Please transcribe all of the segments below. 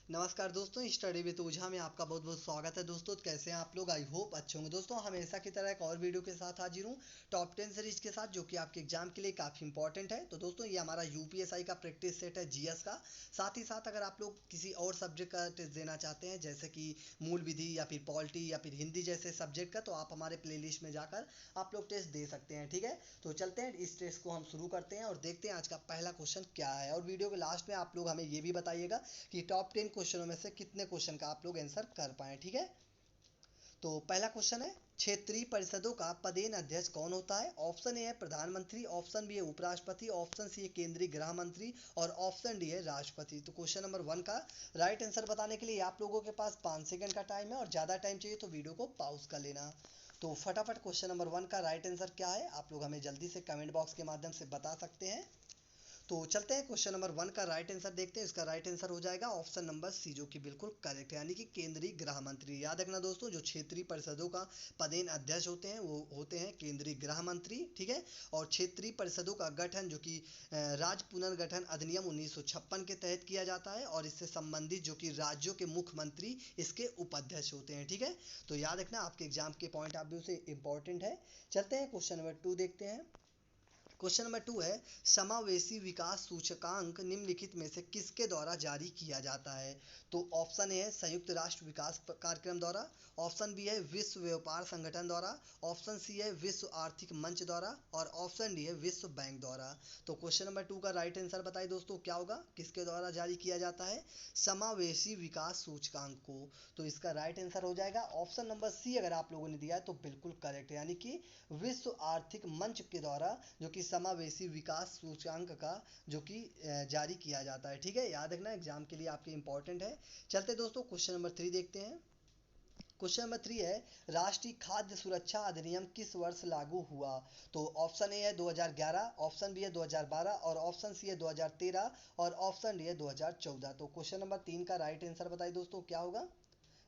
नमस्कार दोस्तों, study with ओझा में आपका बहुत बहुत स्वागत है। दोस्तों कैसे हैं आप लोग? आई होप अच्छे होंगे। दोस्तों हमेशा की तरह एक और वीडियो के साथ हाजिर हूँ, टॉप 10 सीरीज के साथ, जो कि आपके एग्जाम के लिए काफ़ी इंपॉर्टेंट है। तो दोस्तों ये हमारा यूपीएसआई का प्रैक्टिस सेट है जीएस का। साथ ही साथ अगर आप लोग किसी और सब्जेक्ट का टेस्ट देना चाहते हैं, जैसे कि मूल विधि या फिर पॉलिटी या फिर हिंदी जैसे सब्जेक्ट का, तो आप हमारे प्ले में जाकर आप लोग टेस्ट दे सकते हैं। ठीक है, तो चलते हैं इस टेस्ट को हम शुरू करते हैं और देखते हैं आज का पहला क्वेश्चन क्या है। और वीडियो के लास्ट में आप लोग हमें ये भी बताइएगा कि टॉप 10 क्वेश्चनों में से कितने क्वेश्चन का आप लोग आंसर कर पाए। ठीक है, तो पहला क्वेश्चन है, क्षेत्रीय परिषदों का पदेन अध्यक्ष कौन होता है? ऑप्शन ए है प्रधानमंत्री, ऑप्शन बी है उपराष्ट्रपति, ऑप्शन सी है केंद्रीय गृह मंत्री और ऑप्शन डी है राष्ट्रपति। तो क्वेश्चन नंबर 1 का राइट आंसर बताने के लिए आप लोगों के पास 5 सेकंड का टाइम है, और ज़्यादा टाइम चाहिए तो वीडियो को पॉज कर लेना। तो फटाफट क्वेश्चन नंबर 1 का राइट आंसर क्या है, आप लोग हमें जल्दी से कमेंट बॉक्स के माध्यम से बता सकते हैं। तो चलते हैं क्वेश्चन नंबर 1 का राइट आंसर देखते हैं। इसका राइट आंसर हो जाएगा ऑप्शन नंबर सी, जो कि बिल्कुल करेक्ट है, यानी कि केंद्रीय गृह मंत्री। याद रखना दोस्तों, जो क्षेत्रीय परिषदों का पदेन अध्यक्ष होते हैं वो होते हैं केंद्रीय गृह मंत्री। ठीक है, और क्षेत्रीय परिषदों का गठन जो कि राज्य पुनर्गठन अधिनियम 1956 के तहत किया जाता है, और इससे संबंधित जो कि राज्यों के मुख्यमंत्री इसके उपाध्यक्ष होते हैं। ठीक है, तो याद रखना आपके एग्जाम के पॉइंट ऑफ व्यू से इंपॉर्टेंट है। चलते हैं क्वेश्चन नंबर 2 देखते हैं। क्वेश्चन नंबर 2 है, समावेशी विकास सूचकांक निम्नलिखित में से किसके द्वारा जारी किया जाता है? तो ऑप्शन ए है संयुक्त राष्ट्र विकास कार्यक्रम द्वारा, ऑप्शन बी है विश्व व्यापार संगठन द्वारा, ऑप्शन सी है विश्व आर्थिक मंच द्वारा और ऑप्शन डी है विश्व बैंक द्वारा। तो क्वेश्चन नंबर 2 का राइट आंसर बताइए दोस्तों, क्या होगा? किसके द्वारा जारी किया जाता है समावेशी विकास सूचकांक को? तो इसका राइट आंसर हो जाएगा ऑप्शन नंबर सी। अगर आप लोगों ने दिया है तो बिल्कुल करेक्ट है, यानी कि विश्व आर्थिक मंच के द्वारा जो कि समावेशी विकास सूचकांक का जो कि जारी किया जाता है। ठीक है, याद रखना एग्जाम के लिए आपके इंपॉर्टेंट है। चलते दोस्तों क्वेश्चन नंबर 3 देखते हैं। क्वेश्चन नंबर 3 है, राष्ट्रीय खाद्य सुरक्षा अधिनियम किस वर्ष लागू हुआ? तो ऑप्शन ए है 2011, ऑप्शन बी है 2012 और ऑप्शन सी है 2013 और ऑप्शन डी है 2014। तो क्वेश्चन नंबर 3 का राइट आंसर बताइए दोस्तों, क्या होगा?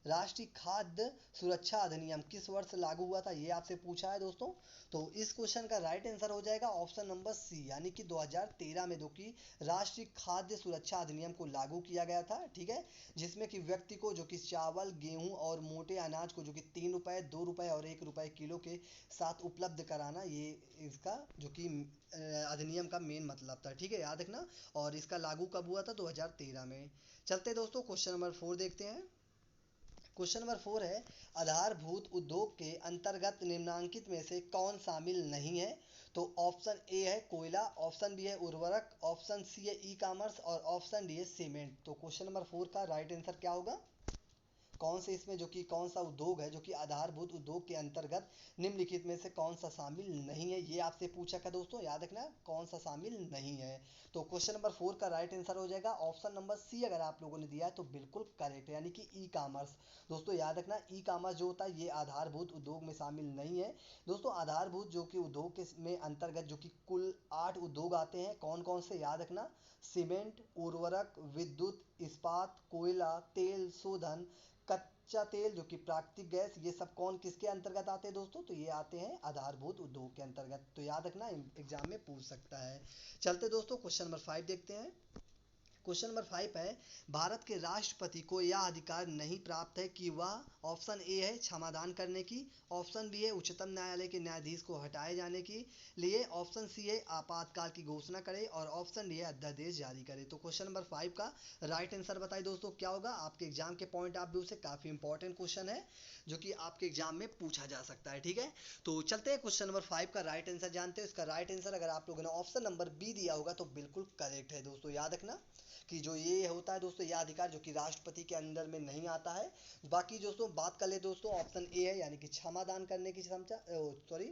राष्ट्रीय खाद्य सुरक्षा अधिनियम किस वर्ष लागू हुआ था, ये आपसे पूछा है दोस्तों। तो इस क्वेश्चन का राइट आंसर हो जाएगा ऑप्शन नंबर सी, यानी कि 2013 में जो कि राष्ट्रीय खाद्य सुरक्षा अधिनियम को लागू किया गया था। ठीक है, जिसमें कि व्यक्ति को जो कि चावल, गेहूं और मोटे अनाज को जो कि 3 रुपए, 2 रुपए और 1 रुपए किलो के साथ उपलब्ध कराना, ये इसका जो कि अधिनियम का मेन मतलब था। ठीक है, याद रखना। और इसका लागू कब हुआ था? 2013 में। चलते दोस्तों क्वेश्चन नंबर 4 देखते हैं। क्वेश्चन नंबर 4 है, आधारभूत उद्योग के अंतर्गत निम्नांकित में से कौन शामिल नहीं है? तो ऑप्शन ए है कोयला, ऑप्शन बी है उर्वरक, ऑप्शन सी है ई कॉमर्स और ऑप्शन डी है सीमेंट। तो क्वेश्चन नंबर 4 का राइट आंसर क्या होगा? कौन से इसमें जो कि कौन सा उद्योग है जो कि आधारभूत उद्योग के अंतर्गत निम्नलिखित में से कौन सा शामिल नहीं है, ये आपसे पूछा था दोस्तों। याद रखना कौन सा शामिल नहीं है। तो क्वेश्चन नंबर 4 का राइट आंसर हो जाएगा ऑप्शन नंबर सी। अगर आप लोगों ने दिया है तो बिल्कुल करेक्ट है, यानी कि ई कॉमर्स। दोस्तों याद रखना ई कॉमर्स जो होता है ये आधारभूत उद्योग में शामिल नहीं है। दोस्तों आधारभूत जो कि उद्योग के में अंतर्गत जो कि कुल 8 उद्योग आते हैं, कौन कौन से? याद रखना, सीमेंट, उर्वरक, विद्युत, इस्पात, कोयला, तेल शोधन, कच्चा तेल जो कि प्राकृतिक गैस, ये सब कौन किसके अंतर्गत आते हैं दोस्तों? तो ये आते हैं आधारभूत उद्योग के अंतर्गत। तो याद रखना एग्जाम में पूछ सकता है। चलते दोस्तों क्वेश्चन नंबर 5 देखते हैं। क्वेश्चन नंबर 5 है, भारत के राष्ट्रपति को यह अधिकार नहीं प्राप्त है कि वह, ऑप्शन ए है क्षमादान करने की, ऑप्शन बी है उच्चतम न्यायालय के न्यायाधीश को हटाए जाने की लिए, ऑप्शन सी है आपातकाल की घोषणा करे और ऑप्शन डी है अध्यादेश जारी करे। तो क्वेश्चन नंबर 5 का राइट आंसर बताइए दोस्तों, क्या होगा? आपके एग्जाम के पॉइंट ऑफ व्यू से काफ़ी इंपॉर्टेंट क्वेश्चन है, जो कि आपके एग्जाम में पूछा जा सकता है। ठीक है, तो चलते हैं क्वेश्चन नंबर 5 का राइट आंसर जानते हैं। इसका राइट आंसर अगर आप लोगों ने ऑप्शन नंबर बी दिया होगा तो बिल्कुल करेक्ट है दोस्तों। याद रखना कि जो ये होता है दोस्तों, यह अधिकार जो कि राष्ट्रपति के अंदर में नहीं आता है। बाकी दोस्तों बात कर ले दोस्तों, ऑप्शन ए है, यानी कि क्षमादान करने की क्षमता, सॉरी,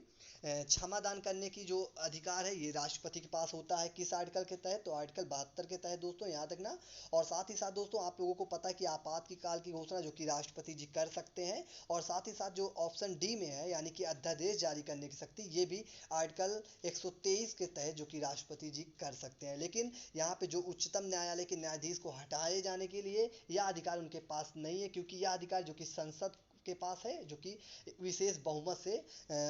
क्षमादान करने की जो अधिकार है ये राष्ट्रपति के पास होता है। किस आर्टिकल के तहत? तो आर्टिकल 72 के तहत दोस्तों, याद रखना। और साथ ही साथ दोस्तों आप लोगों को पता है कि आपातकाल की घोषणा जो कि राष्ट्रपति जी कर सकते हैं। और साथ ही साथ जो ऑप्शन डी में है, यानी कि अध्यादेश जारी करने की शक्ति, ये भी आर्टिकल 123 के तहत जो कि राष्ट्रपति जी कर सकते हैं। लेकिन यहाँ पे जो उच्चतम न्यायालय के न्यायाधीश को हटाए जाने के लिए यह अधिकार उनके पास नहीं है, क्योंकि यह अधिकार जो कि संसद के पास है, जो कि विशेष बहुमत से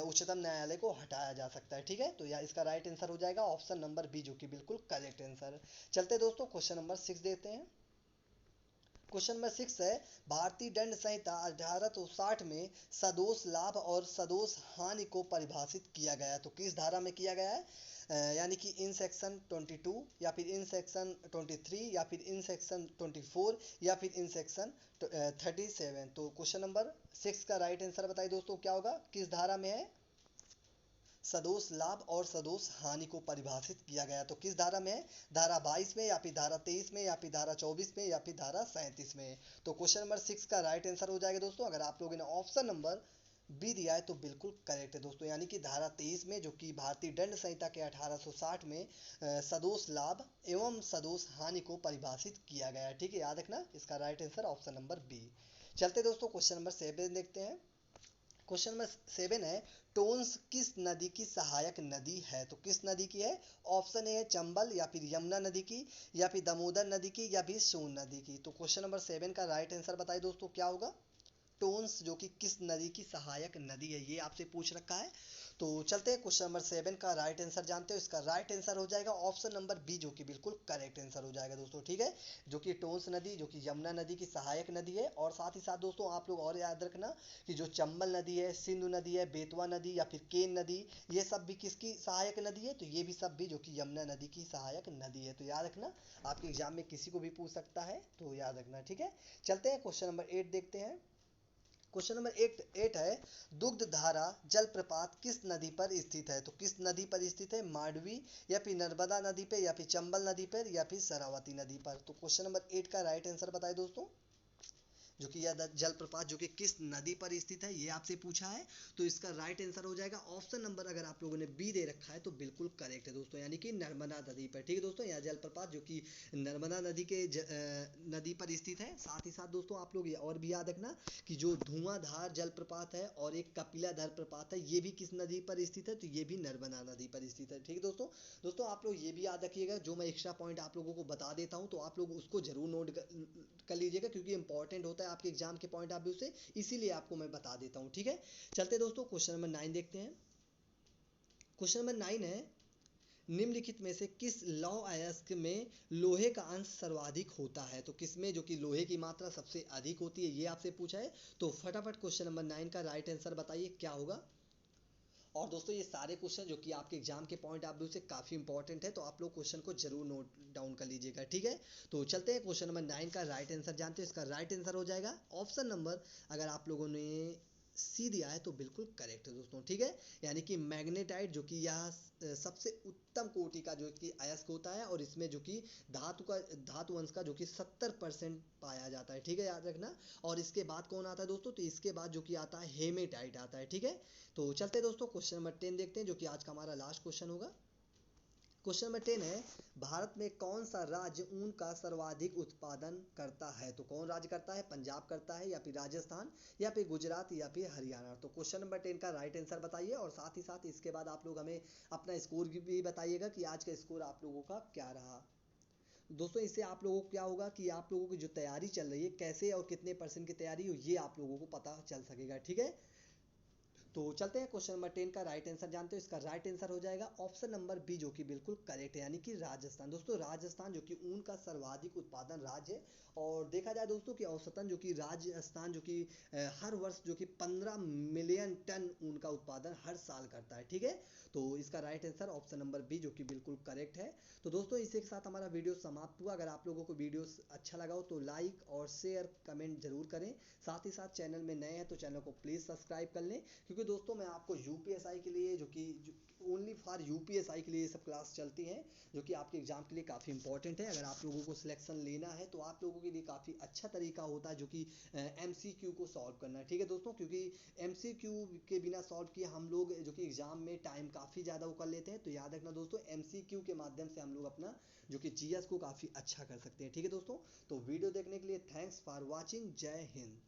उच्चतम न्यायालय को हटाया जा सकता है। ठीक है, तो यह इसका राइट आंसर हो जाएगा ऑप्शन नंबर बी, जो कि बिल्कुल करेक्ट आंसर। चलते दोस्तों क्वेश्चन नंबर 6 देते हैं। क्वेश्चन नंबर 6 है, भारतीय दंड संहिता 1860 में सदोष लाभ और सदोष हानि को परिभाषित किया गया, तो किस धारा में किया गया है? यानी कि इन सेक्शन 22 या फिर इन सेक्शन 23 या फिर इन सेक्शन 24 या फिर इन सेक्शन 37। तो क्वेश्चन नंबर 6 का राइट आंसर बताइए दोस्तों क्या होगा, किस धारा में है सदोष लाभ और सदोष हानि को परिभाषित किया गया, तो किस धारा में है? धारा 22 में या फिर धारा 23 में या फिर धारा 24 में या फिर धारा 37 में। तो क्वेश्चन नंबर 6 का राइट आंसर हो जाएगा दोस्तों, अगर आप लोगों ने ऑप्शन नंबर बी दिया है तो बिल्कुल करेक्ट है दोस्तों, यानी कि धारा 23 में जो कि भारतीय दंड संहिता के 1860 में सदोष लाभ एवं सदोष हानि को परिभाषित किया गया है। ठीक है, याद रखना, इसका right answer option number B. चलते दोस्तों क्वेश्चन नंबर 7 देखते हैं। क्वेश्चन नंबर 7 है, टोन्स किस नदी की सहायक नदी है, तो किस नदी की है? ऑप्शन ए है चंबल या फिर यमुना नदी की या फिर दामोदर नदी की या फिर सोन नदी की। तो क्वेश्चन नंबर 7 का राइट आंसर बताइए दोस्तों क्या होगा, टोन्स जो कि किस नदी की सहायक नदी है, ये आपसे पूछ रखा है। तो चलते हैं क्वेश्चन नंबर 7 का राइट आंसर जानते हो, इसका राइट आंसर हो जाएगा ऑप्शन नंबर बी, जो कि बिल्कुल करेक्ट आंसर हो जाएगा दोस्तों। ठीक है, जो कि टोन्स नदी जो कि यमुना नदी की सहायक नदी है, और साथ ही साथ दोस्तों आप लोग और याद रखना कि जो चंबल नदी है, सिंधु नदी है, बेतवा नदी या फिर केन नदी, ये सब भी किसकी सहायक नदी है? तो ये भी सब भी जो कि यमुना नदी की सहायक नदी है। तो याद रखना, आपके एग्जाम में किसी को भी पूछ सकता है, तो याद रखना। ठीक है, चलते हैं क्वेश्चन नंबर 8 देखते हैं। क्वेश्चन नंबर 8 है, दुग्ध धारा जलप्रपात किस नदी पर स्थित है, तो किस नदी पर स्थित है? मांडवी या फिर नर्मदा नदी पे या फिर चंबल नदी पर या फिर शरावती नदी पर। तो क्वेश्चन नंबर 8 का राइट आंसर बताए दोस्तों, जो कि यह जलप्रपात जो कि किस नदी पर स्थित है, ये आपसे पूछा है। तो इसका राइट आंसर हो जाएगा ऑप्शन नंबर, अगर आप लोगों ने बी दे रखा है तो बिल्कुल करेक्ट है दोस्तों, यानी कि नर्मदा नदी पर। ठीक है दोस्तों, यह जलप्रपात जो कि नर्मदा नदी के नदी पर स्थित है। साथ ही साथ दोस्तों आप लोग ये और भी याद रखना कि जो धुआंधार जलप्रपात है और एक कपिलाधर प्रपात है, ये भी किस नदी पर स्थित है? तो ये भी नर्मदा नदी पर स्थित है। ठीक है दोस्तों, आप लोग ये भी याद रखिएगा, जो मैं एक्स्ट्रा पॉइंट आप लोगों को बता देता हूँ तो आप लोग उसको जरूर नोट कर लीजिएगा, क्योंकि इंपॉर्टेंट होता है आपके एग्जाम के पॉइंट ऑफ व्यू से, इसीलिए आपको मैं बता देता हूँ। ठीक है, चलते दोस्तों क्वेश्चन नंबर 9 देखते हैं। क्वेश्चन नंबर 9 है, निम्नलिखित में से किस लौह अयस्क में लोहे का अंश सर्वाधिक होता है, तो किसमें जो कि लोहे की मात्रा सबसे अधिक होती है, ये आपसे पूछा है। तो फटाफट क्वेश्चन नंबर 9 का राइट आंसर बताइए क्या होगा। और दोस्तों ये सारे क्वेश्चन जो कि आपके एग्जाम के पॉइंट ऑफ व्यू से काफ़ी इंपॉर्टेंट है, तो आप लोग क्वेश्चन को जरूर नोट डाउन कर लीजिएगा। ठीक है, तो चलते हैं क्वेश्चन नंबर 9 का राइट आंसर जानते हैं, इसका राइट आंसर हो जाएगा ऑप्शन नंबर, अगर आप लोगों ने सी दिया है तो बिल्कुल करेक्ट है दोस्तों। ठीक है, यानी कि मैग्नेटाइट जो कि यह सबसे उत्तम कोटि का जो कि अयस्क होता है, और इसमें जो कि धातु अंश का जो कि 70% पाया जाता है। ठीक है, याद रखना। और इसके बाद कौन आता है दोस्तों? तो इसके बाद जो कि आता है हेमेटाइट आता है। ठीक है, तो चलते हैं दोस्तों क्वेश्चन नंबर 10 देखते हैं, जो कि आज का हमारा लास्ट क्वेश्चन होगा। क्वेश्चन नंबर 10 है, भारत में कौन सा राज्य ऊन का सर्वाधिक उत्पादन करता है, तो कौन राज्य करता है? पंजाब करता है या फिर राजस्थान या फिर गुजरात या फिर हरियाणा। तो क्वेश्चन नंबर 10 का राइट आंसर बताइए, और साथ ही साथ इसके बाद आप लोग हमें अपना स्कोर भी बताइएगा कि आज का स्कोर आप लोगों का क्या रहा। दोस्तों इससे आप लोगों को क्या होगा कि आप लोगों की जो तैयारी चल रही है, कैसे और कितने परसेंट की तैयारी हो, ये आप लोगों को पता चल सकेगा। ठीक है, तो चलते हैं क्वेश्चन नंबर 10 का राइट आंसर जानते हो, इसका राइट आंसर हो जाएगा ऑप्शन नंबर बी, जो कि बिल्कुल करेक्ट है, यानी कि राजस्थान। दोस्तों राजस्थान जो कि ऊन का सर्वाधिक उत्पादन राज्य है, और देखा जाए दोस्तों कि औसतन जो कि राजस्थान जो कि हर वर्ष जो कि 15 मिलियन टन ऊन का उत्पादन हर साल करता है। ठीक है, तो इसका right answer option number B, जो कि बिल्कुल करेक्ट है। तो दोस्तों इसी के साथ हमारा वीडियो समाप्त हुआ। अगर आप लोगों को वीडियो अच्छा लगा हो तो लाइक और शेयर कमेंट जरूर करें। साथ ही साथ चैनल में नए हैं तो चैनल को प्लीज़ सब्सक्राइब कर लें, क्योंकि दोस्तों मैं आपको यूपीएसआई के लिए जो कि ओनली फॉर यूपीएसआई के लिए ये सब क्लास चलती हैं, जो कि आपके एग्जाम के लिए काफ़ी इंपॉर्टेंट है। अगर आप लोगों को सिलेक्शन लेना है तो आप लोगों के लिए काफ़ी अच्छा तरीका होता है, जो कि एमसीक्यू को सॉल्व करना है। ठीक है दोस्तों, क्योंकि एमसीक्यू के बिना सॉल्व किए हम लोग जो कि एग्जाम में टाइम काफ़ी ज़्यादा वो कर लेते हैं। तो याद रखना दोस्तों, एमसीक्यू के माध्यम से हम लोग अपना जो कि जीएस को काफ़ी अच्छा कर सकते हैं। ठीक है दोस्तों, तो वीडियो देखने के लिए थैंक्स फॉर वॉचिंग। जय हिंद।